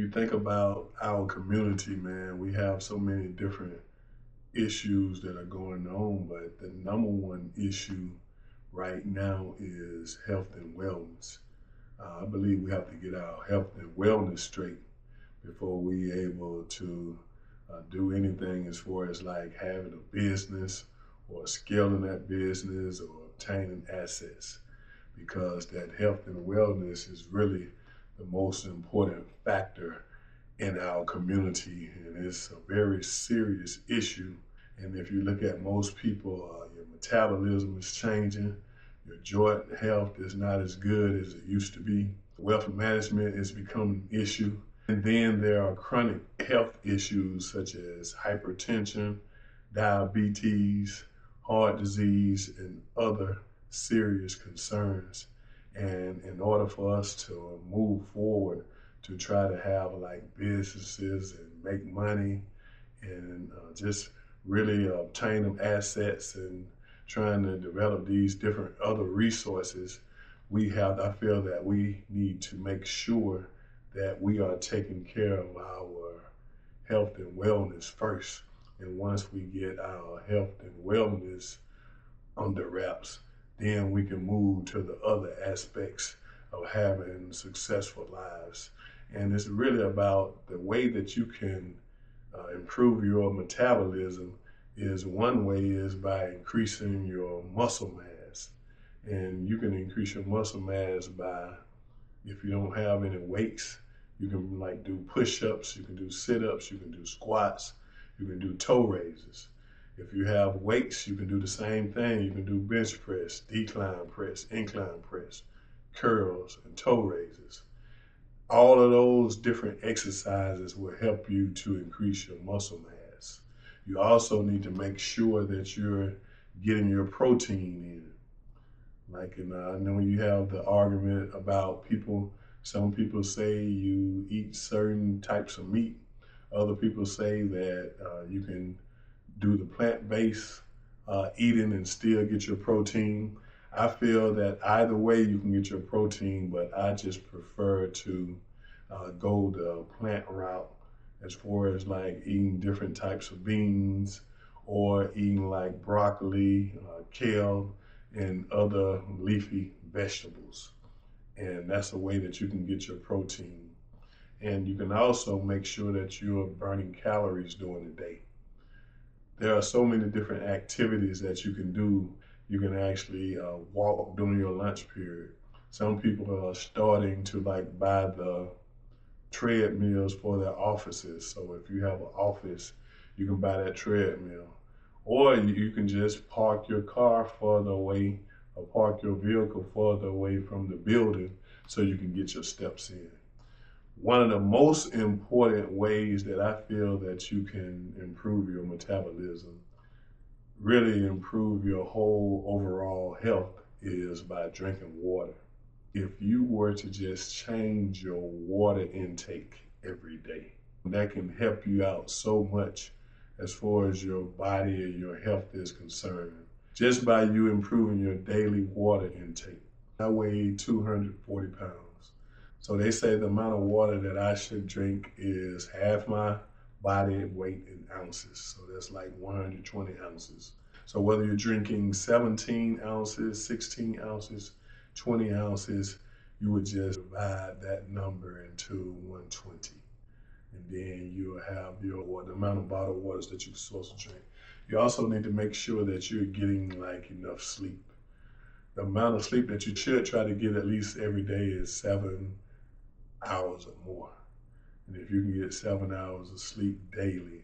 you think about our community, man, we have so many different issues that are going on, but the number one issue right now is health and wellness. I believe we have to get our health and wellness straight before we able to do anything as far as like having a business or scaling that business or obtaining assets, because that health and wellness is really the most important factor in our community, and it's a very serious issue. And if you look at most people, your metabolism is changing, your joint health is not as good as it used to be. Wealth management is becoming an issue. And then there are chronic health issues such as hypertension, diabetes, heart disease, and other serious concerns. And in order for us to move forward to try to have like businesses and make money and just really obtain them assets and trying to develop these different other resources, I feel that we need to make sure that we are taking care of our health and wellness first. And once we get our health and wellness under wraps, then we can move to the other aspects of having successful lives. And it's really about the way that you can improve your metabolism. Is one way is by increasing your muscle mass. And you can increase your muscle mass by, if you don't have any weights, you can like do push-ups, you can do sit-ups, you can do squats, you can do toe raises. If you have weights, you can do the same thing. You can do bench press, decline press, incline press, curls, and toe raises. All of those different exercises will help you to increase your muscle mass. You also need to make sure that you're getting your protein in. Like, I know you have the argument about people, some people say you eat certain types of meat. Other people say that you can do the plant-based eating and still get your protein. I feel that either way you can get your protein, but I just prefer to go the plant route as far as like eating different types of beans or eating like broccoli, kale, and other leafy vegetables. And that's a way that you can get your protein. And you can also make sure that you're burning calories during the day. There are so many different activities that you can do. You can actually walk during your lunch period. Some people are starting to like buy the treadmills for their offices. So if you have an office, you can buy that treadmill. Or you can just park your car further away or park your vehicle further away from the building so you can get your steps in. One of the most important ways that I feel that you can improve your metabolism, really improve your whole overall health, is by drinking water. If you were to just change your water intake every day, that can help you out so much as far as your body and your health is concerned. Just by you improving your daily water intake. I weigh 240 pounds. So they say the amount of water that I should drink is half my body weight in ounces. So that's like 120 ounces. So whether you're drinking 17 ounces, 16 ounces, 20 ounces, you would just divide that number into 120. And then you'll have the amount of bottled waters that you're supposed to drink. You also need to make sure that you're getting like enough sleep. The amount of sleep that you should try to get at least every day is 7 hours or more. And if you can get 7 hours of sleep daily,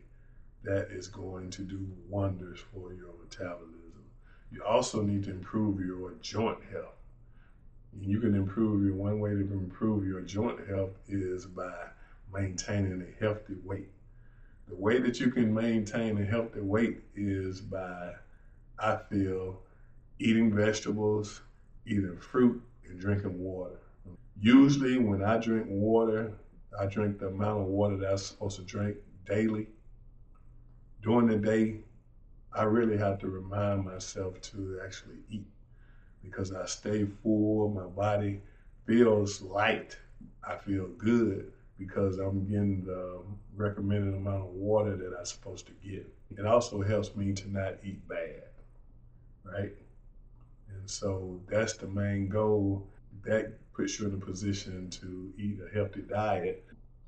that is going to do wonders for your metabolism. You also need to improve your joint health. One way to improve your joint health is by maintaining a healthy weight. The way that you can maintain a healthy weight is by, I feel, eating vegetables, eating fruit, and drinking water. Usually when I drink water, I drink the amount of water that I'm supposed to drink daily. During the day, I really have to remind myself to actually eat because I stay full, my body feels light, I feel good, because I'm getting the recommended amount of water that I'm supposed to get. It also helps me to not eat bad, right? And so that's the main goal. That puts you in a position to eat a healthy diet.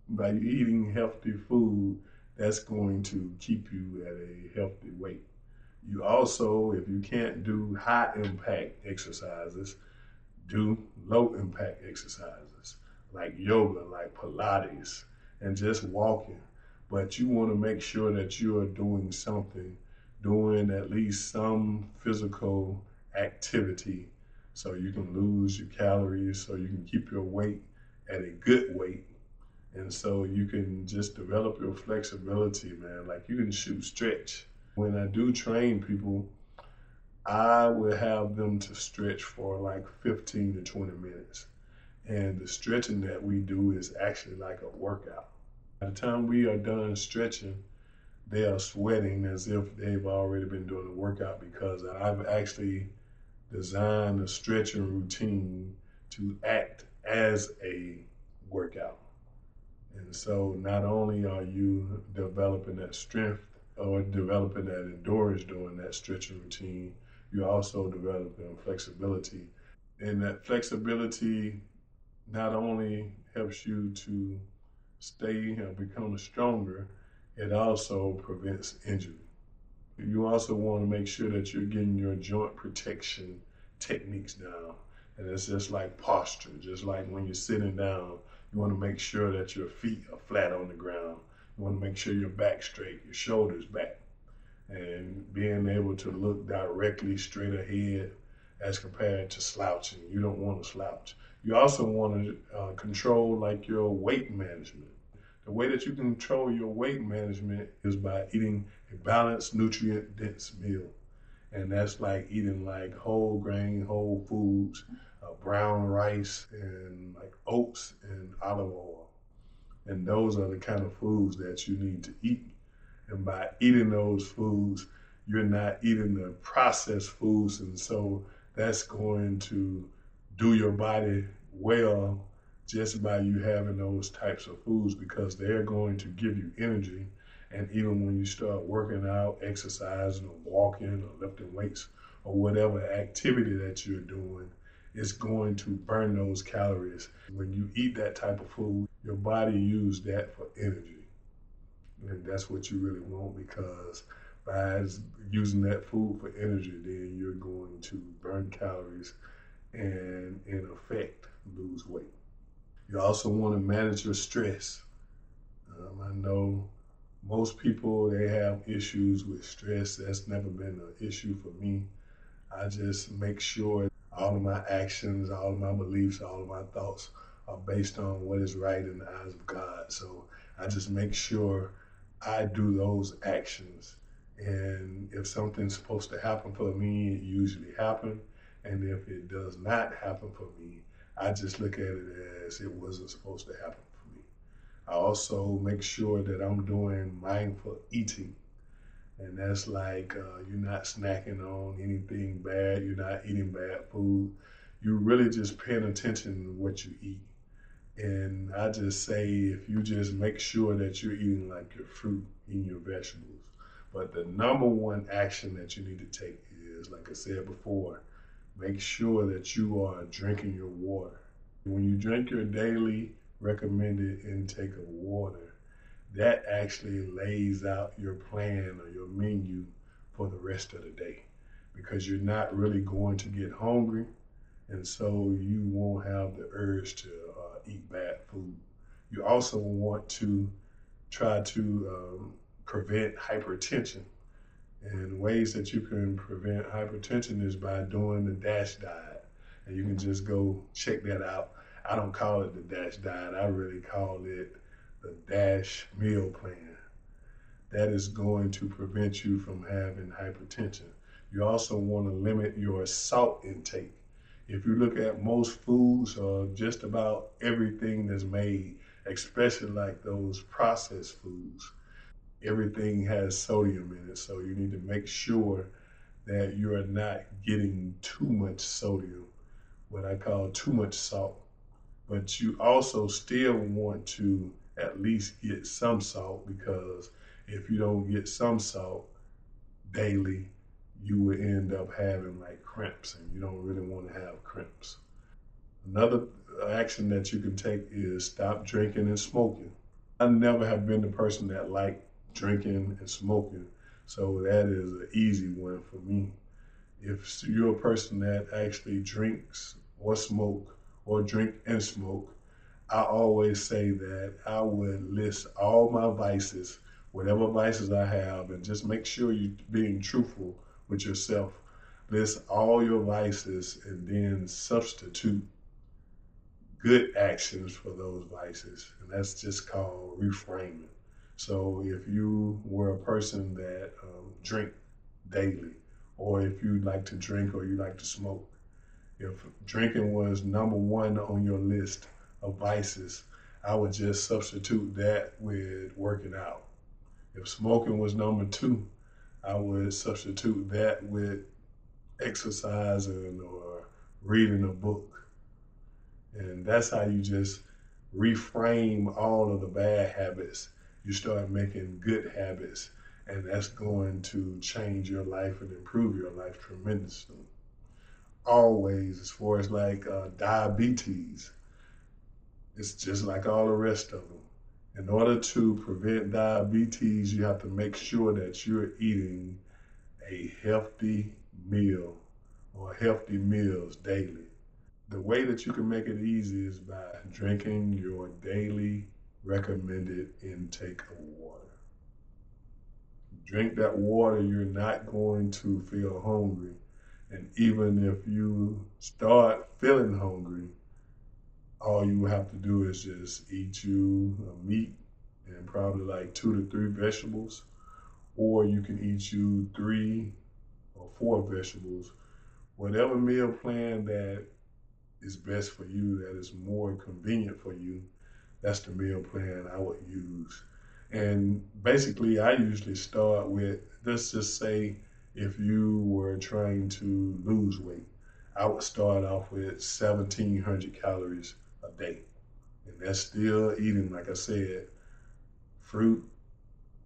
By eating healthy food, that's going to keep you at a healthy weight. You also, if you can't do high impact exercises, do low impact exercises like yoga, like Pilates, and just walking. But you want to make sure that you are doing something, doing at least some physical activity so you can lose your calories, so you can keep your weight at a good weight. And so you can just develop your flexibility, man. Like you can shoot stretch. When I do train people, I will have them to stretch for like 15 to 20 minutes. And the stretching that we do is actually like a workout. By the time we are done stretching, they are sweating as if they've already been doing a workout because I've actually designed a stretching routine to act as a workout. And so not only are you developing that strength or developing that endurance during that stretching routine, you're also developing flexibility. And that flexibility not only helps you to stay and become stronger, it also prevents injury. You also want to make sure that you're getting your joint protection techniques down. And it's just like posture, just like when you're sitting down, you want to make sure that your feet are flat on the ground. You want to make sure your back straight, your shoulders back, and being able to look directly straight ahead as compared to slouching. You don't want to slouch. You also want to control like your weight management. The way that you control your weight management is by eating a balanced, nutrient-dense meal. And that's like eating like whole grain, whole foods, brown rice, and like oats and olive oil. And those are the kind of foods that you need to eat. And by eating those foods, you're not eating the processed foods. And so that's going to do your body well just by you having those types of foods because they're going to give you energy. And even when you start working out, exercising, or walking, or lifting weights, or whatever activity that you're doing, it's going to burn those calories. When you eat that type of food, your body uses that for energy. And that's what you really want because by using that food for energy, then you're going to burn calories and in effect lose weight. You also want to manage your stress. I know most people, they have issues with stress. That's never been an issue for me. I just make sure all of my actions, all of my beliefs, all of my thoughts are based on what is right in the eyes of God. So I just make sure I do those actions. And if something's supposed to happen for me, it usually happens. And if it does not happen for me, I just look at it as it wasn't supposed to happen for me. I also make sure that I'm doing mindful eating. And that's like you're not snacking on anything bad, you're not eating bad food. You're really just paying attention to what you eat. And I just say if you just make sure that you're eating like your fruit, eating your vegetables. But the number one action that you need to take is, like I said before, make sure that you are drinking your water. When you drink your daily recommended intake of water, that actually lays out your plan or your menu for the rest of the day because you're not really going to get hungry and so you won't have the urge to eat bad food. You also want to try to prevent hypertension. And ways that you can prevent hypertension is by doing the DASH diet. And you can just go check that out. I don't call it the DASH diet. I really call it the DASH meal plan. That is going to prevent you from having hypertension. You also want to limit your salt intake. If you look at most foods or just about everything that's made, especially like those processed foods, everything has sodium in it. So you need to make sure that you are not getting too much sodium, what I call too much salt. But you also still want to at least get some salt, because if you don't get some salt daily, you will end up having like cramps, and you don't really want to have cramps. Another action that you can take is stop drinking and smoking. I never have been the person that liked drinking and smoking, so that is an easy one for me. If you're a person that actually drinks or smoke, or drink and smoke, I always say that I would list all my vices, whatever vices I have, and just make sure you're being truthful with yourself. List all your vices and then substitute good actions for those vices. And that's just called reframing. So if you were a person that drink daily, or if you like to drink or you like to smoke, if drinking was number one on your list of vices, I would just substitute that with working out. If smoking was number two, I would substitute that with exercising or reading a book. And that's how you just reframe all of the bad habits. You start making good habits, and that's going to change your life and improve your life tremendously. Always, as far as like diabetes, it's just like all the rest of them. In order to prevent diabetes, you have to make sure that you're eating a healthy meal or healthy meals daily. The way that you can make it easy is by drinking your daily recommended intake of water. Drink that water, you're not going to feel hungry. And even if you start feeling hungry, all you have to do is just eat you a meat and probably like 2 to 3 vegetables, or you can eat you 3 or 4 vegetables. Whatever meal plan that is best for you, that is more convenient for you, that's the meal plan I would use. And basically, I usually start with, let's just say, if you were trying to lose weight, I would start off with 1,700 calories a day. And that's still eating, like I said, fruit,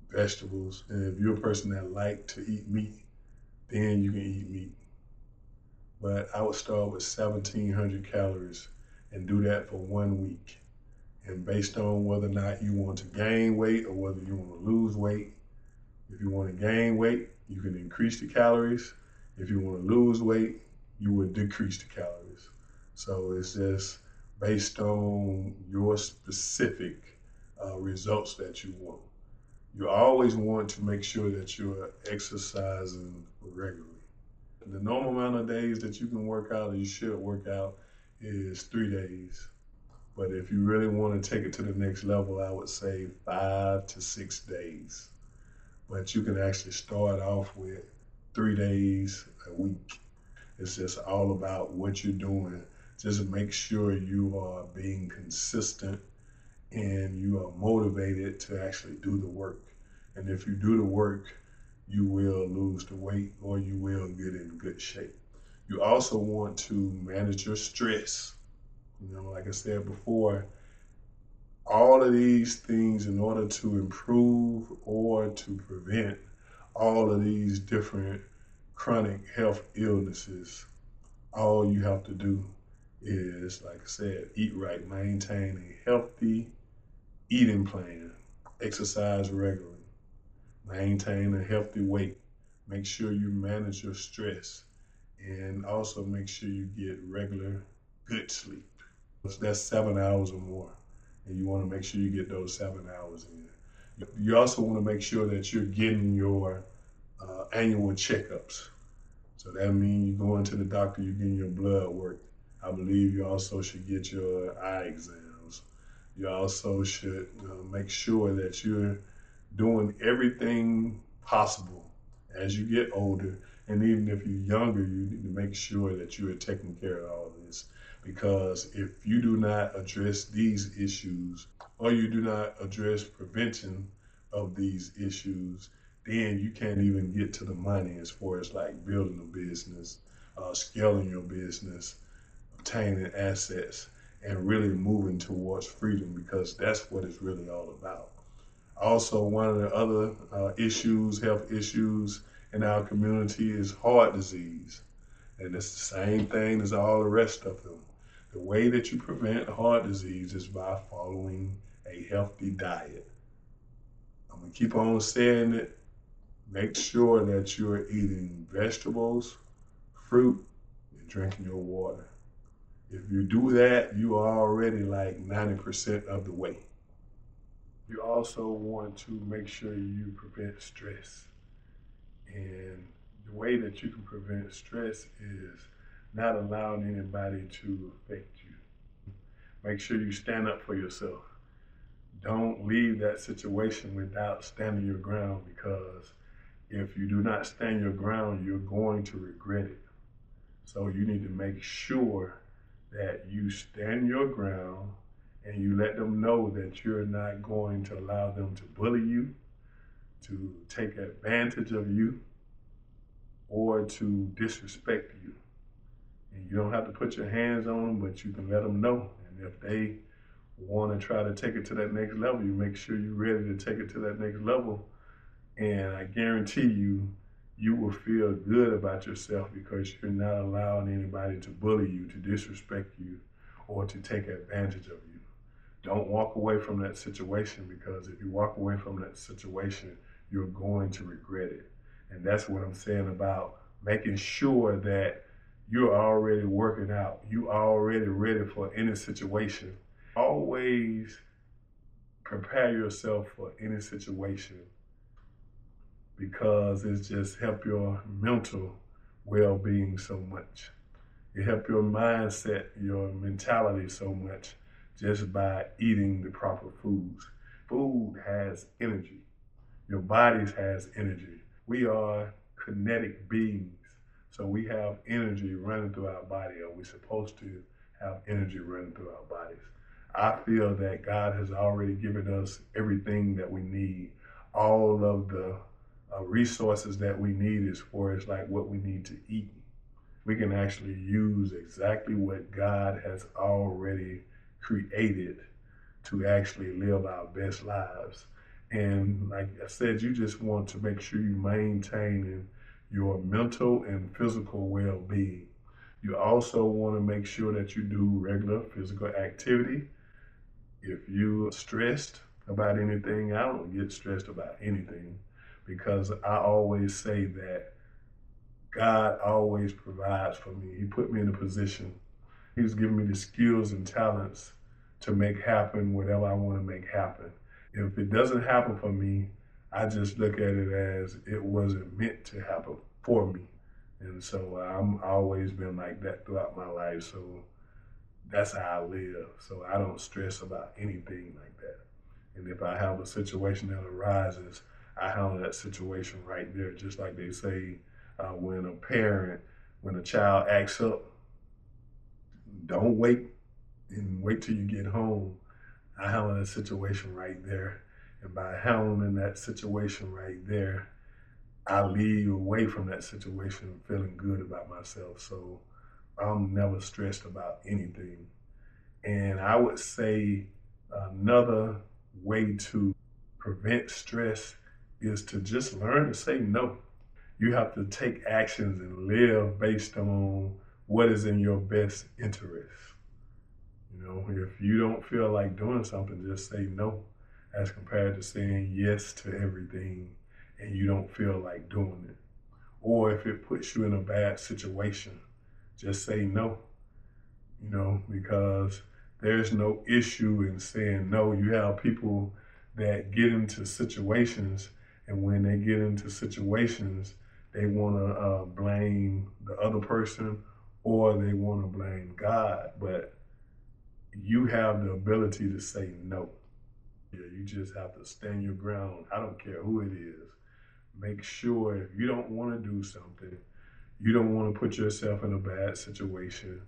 vegetables. And if you're a person that like to eat meat, then you can eat meat. But I would start with 1,700 calories and do that for 1 week. And based on whether or not you want to gain weight or whether you want to lose weight, if you want to gain weight, you can increase the calories. If you want to lose weight, you would decrease the calories. So it's just based on your specific results that you want. You always want to make sure that you're exercising regularly. The normal amount of days that you can work out or you should work out is 3 days. But if you really want to take it to the next level, I would say 5 to 6 days. But you can actually start off with 3 days a week. It's just all about what you're doing. Just make sure you are being consistent and you are motivated to actually do the work. And if you do the work, you will lose the weight or you will get in good shape. You also want to manage your stress. Like I said before, all of these things, in order to improve or to prevent all of these different chronic health illnesses, all you have to do is, like I said, eat right, maintain a healthy eating plan, exercise regularly, maintain a healthy weight, make sure you manage your stress, and also make sure you get regular good sleep. That's 7 hours or more, and you want to make sure you get those 7 hours in. You also want to make sure that you're getting your annual checkups. So that means you're going to the doctor, you're getting your blood work. I believe you also should get your eye exams. You also should make sure that you're doing everything possible as you get older. And even if you're younger, you need to make sure that you are taking care of all this. Because if you do not address these issues, or you do not address prevention of these issues, then you can't even get to the money as far as like building a business, scaling your business, obtaining assets. and really moving towards freedom, because that's what it's really all about. Also, one of the other health issues in our community is heart disease. And it's the same thing as all the rest of them. The way that you prevent heart disease is by following a healthy diet. I'm going to keep on saying it. Make sure that you're eating vegetables, fruit, and drinking your water. If you do that, you are already like 90% of the way. You also want to make sure you prevent stress. And the way that you can prevent stress is not allowing anybody to affect you. Make sure you stand up for yourself. Don't leave that situation without standing your ground, because if you do not stand your ground, you're going to regret it. So you need to make sure that you stand your ground and you let them know that you're not going to allow them to bully you, to take advantage of you, or to disrespect you. And you don't have to put your hands on them, but you can let them know. And if they want to try to take it to that next level, you make sure you're ready to take it to that next level. And I guarantee you, you will feel good about yourself, because you're not allowing anybody to bully you, to disrespect you, or to take advantage of you. Don't walk away from that situation, because if you walk away from that situation, you're going to regret it. And that's what I'm saying about making sure that you're already working out. You're already ready for any situation. Always prepare yourself for any situation, because it's just help your mental well-being so much. It help your mindset, your mentality so much, just by eating the proper foods. Food has energy. Your body has energy. We are kinetic beings, so we have energy running through our body, or we're supposed to have energy running through our bodies. I feel that God has already given us everything that we need. All of the resources that we need as far as like what we need to eat. We can actually use exactly what God has already created to actually live our best lives. And like I said, you just want to make sure you maintain your mental and physical well-being. You also want to make sure that you do regular physical activity. If you're stressed about anything, I don't get stressed about anything, because I always say that God always provides for me. He put me in a position. He's given me the skills and talents to make happen whatever I want to make happen. If it doesn't happen for me, I just look at it as it wasn't meant to happen for me. And so I'm always been like that throughout my life. So that's how I live. So I don't stress about anything like that. And if I have a situation that arises, I handle that situation right there. Just like they say, when a child acts up, don't wait and wait till you get home. I handle that situation right there. And by handling that situation right there, I leave away from that situation feeling good about myself. So I'm never stressed about anything. And I would say another way to prevent stress is to just learn to say no. You have to take actions and live based on what is in your best interest. You know, if you don't feel like doing something, just say no, as compared to saying yes to everything and you don't feel like doing it. Or if it puts you in a bad situation, just say no, because there's no issue in saying no. You have people that get into situations, and when they get into situations, they want to blame the other person, or they want to blame God. But you have the ability to say no. You just have to stand your ground. I don't care who it is. Make sure if you don't want to do something, you don't want to put yourself in a bad situation,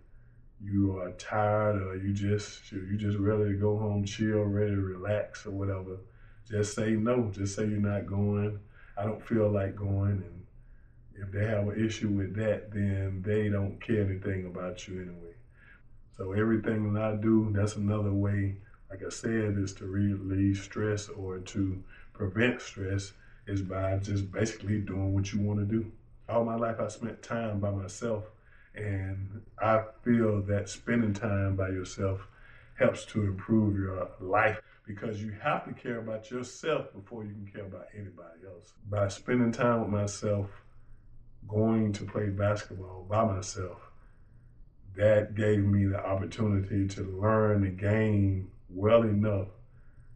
you are tired, or you just ready to go home, chill, ready to relax or whatever, just say no. Just say you're not going. I don't feel like going. And if they have an issue with that, then they don't care anything about you anyway. So everything that I do, that's another way, like I said, is to relieve stress or to prevent stress is by just basically doing what you want to do. All my life I spent time by myself, and I feel that spending time by yourself helps to improve your life because you have to care about yourself before you can care about anybody else. By spending time with myself, going to play basketball by myself, that gave me the opportunity to learn the game well enough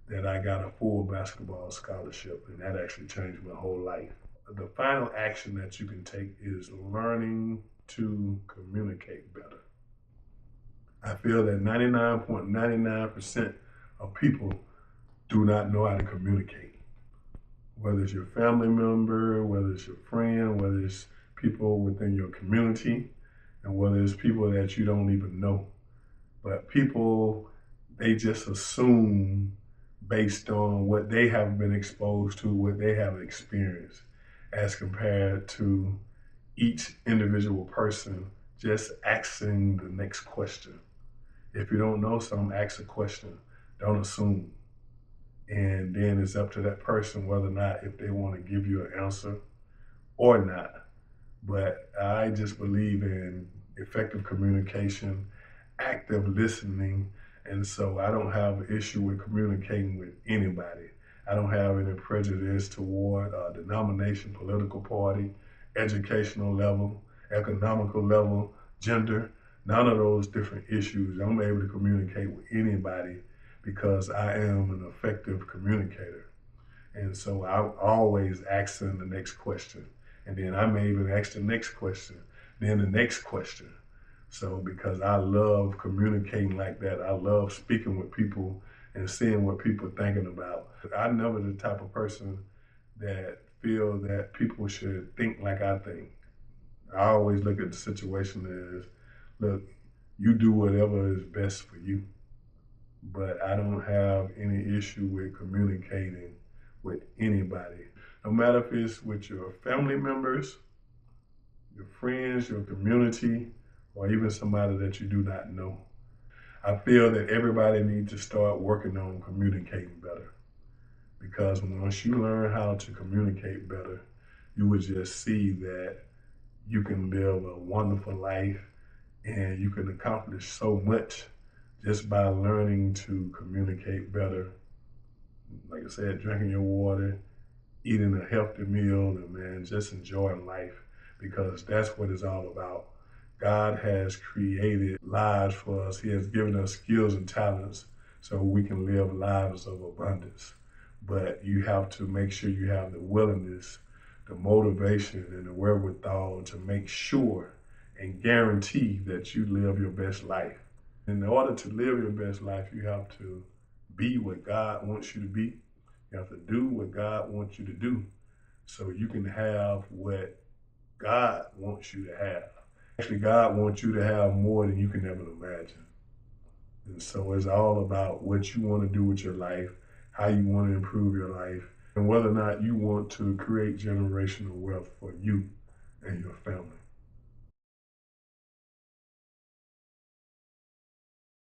that I got a full basketball scholarship, and that actually changed my whole life. The final action that you can take is learning to communicate better. I feel that 99.99% of people do not know how to communicate. Whether it's your family member, whether it's your friend, whether it's people within your community, and whether it's people that you don't even know. But people, they just assume based on what they have been exposed to, what they have experienced, as compared to each individual person just asking the next question. If you don't know something, ask a question. Don't assume. And then it's up to that person whether or not if they want to give you an answer or not. But I just believe in effective communication, active listening, and so I don't have an issue with communicating with anybody. I don't have any prejudice toward denomination, political party, educational level, economical level, gender, none of those different issues. I'm able to communicate with anybody because I am an effective communicator. And so I'm always asking the next question. And then I may even ask the next question, then the next question. So because I love communicating like that, I love speaking with people and seeing what people are thinking about. I'm never the type of person that feel that people should think like I think. I always look at the situation as, look, you do whatever is best for you. But I don't have any issue with communicating with anybody. No matter if it's with your family members, your friends, your community, or even somebody that you do not know. I feel that everybody needs to start working on communicating better. Because once you learn how to communicate better, you would just see that you can live a wonderful life and you can accomplish so much just by learning to communicate better. Like I said, drinking your water, eating a healthy meal, and man, just enjoying life because that's what it's all about. God has created lives for us. He has given us skills and talents so we can live lives of abundance. But you have to make sure you have the willingness, the motivation, and the wherewithal to make sure and guarantee that you live your best life. In order to live your best life, you have to be what God wants you to be. You have to do what God wants you to do so you can have what God wants you to have. Actually, God wants you to have more than you can ever imagine. And so it's all about what you want to do with your life, how you want to improve your life, and whether or not you want to create generational wealth for you and your family.